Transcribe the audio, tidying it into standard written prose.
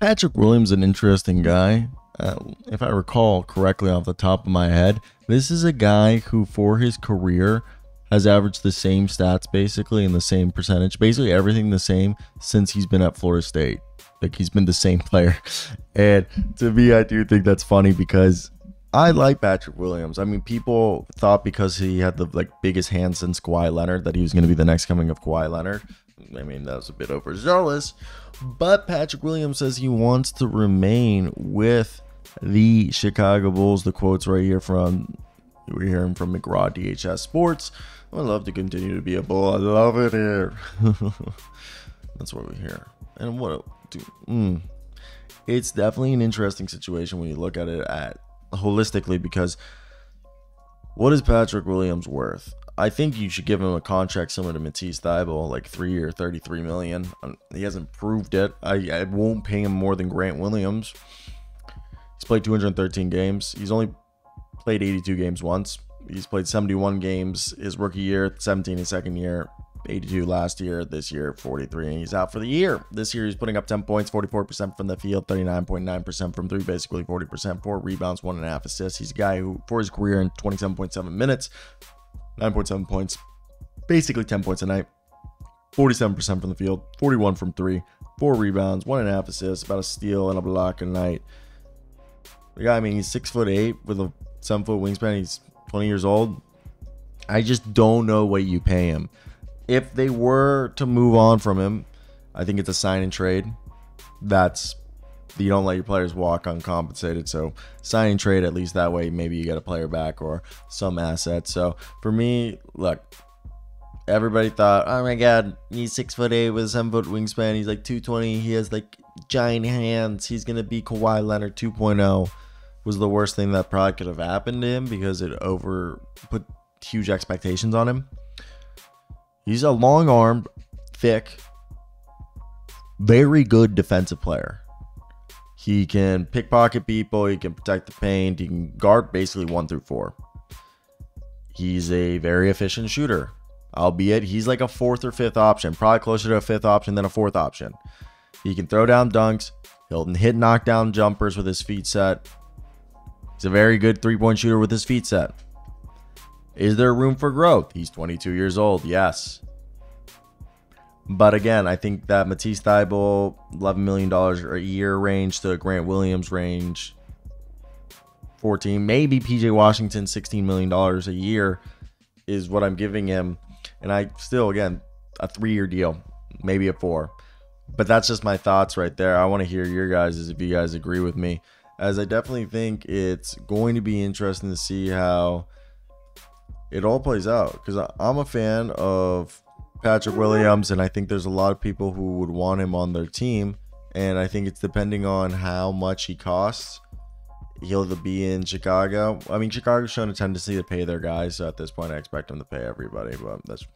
Patrick Williams, an interesting guy. If I recall correctly off the top of my head, this is a guy who, for his career, has averaged the same stats basically in the same percentage, basically everything the same since he's been at Florida State. Like he's been the same player. And to me, I do think that's funny because I like Patrick Williams. I mean, people thought because he had the biggest hands since Kawhi Leonard that he was going to be the next coming of Kawhi Leonard. I mean, that was a bit overzealous. But Patrick Williams says he wants to remain with the Chicago Bulls. The quote's right here from we're hearing from McGraw DHS Sports. I love to continue to be a Bull. I love it here. That's what we hear. And it's definitely an interesting situation when you look at it holistically, because what is Patrick Williams worth? I think you should give him a contract similar to Matisse Thybulle, like 3 or $33 million. He hasn't proved it. I won't pay him more than Grant Williams. He's played 213 games. He's only played 82 games once. He's played 71 games his rookie year, 17 his second year, 82 last year, this year 43, and he's out for the year. This year he's putting up 10 points, 44% from the field, 39.9% from three, basically 40%, 4 rebounds, 1.5 assists. He's a guy who, for his career in 27.7 minutes, 9.7 points, basically 10 points a night, 47% from the field, 41 from three, 4 rebounds, 1.5 assists, about a steal and a block a night. The guy, I mean, he's 6'8" with a 7-foot wingspan. He's 20 years old. I just don't know what you pay him. If they were to move on from him, I think it's a sign and trade. You don't let your players walk uncompensated. So sign and trade, at least that way, maybe you get a player back or some assets. So for me, look, everybody thought, oh my God, he's 6'8" with a 7-foot wingspan. He's like 220. He has like giant hands. He's going to be Kawhi Leonard 2.0. Was the worst thing that probably could have happened to him because it put huge expectations on him. He's a long-armed, thick, very good defensive player. He can pickpocket people. He can protect the paint. He can guard basically 1 through 4. He's a very efficient shooter, albeit he's like a 4th or 5th option, probably closer to a 5th option than a 4th option. He can throw down dunks. He'll hit knockdown jumpers with his feet set. He's a very good 3-point shooter with his feet set. Is there room for growth? He's 22 years old, yes. But again, I think that Matisse Thybulle, $11 million a year range to Grant Williams range, 14, maybe PJ Washington, $16 million a year is what I'm giving him. And I still, again, a 3-year deal, maybe a 4. But that's just my thoughts right there. I want to hear your guys' if you guys agree with me, as I definitely think it's going to be interesting to see how it all plays out, because I'm a fan of Patrick Williams, and I think there's a lot of people who would want him on their team, and I think it's depending on how much he costs. He'll be in Chicago. I mean, Chicago's shown a tendency to pay their guys, so at this point I expect him to pay everybody, but that's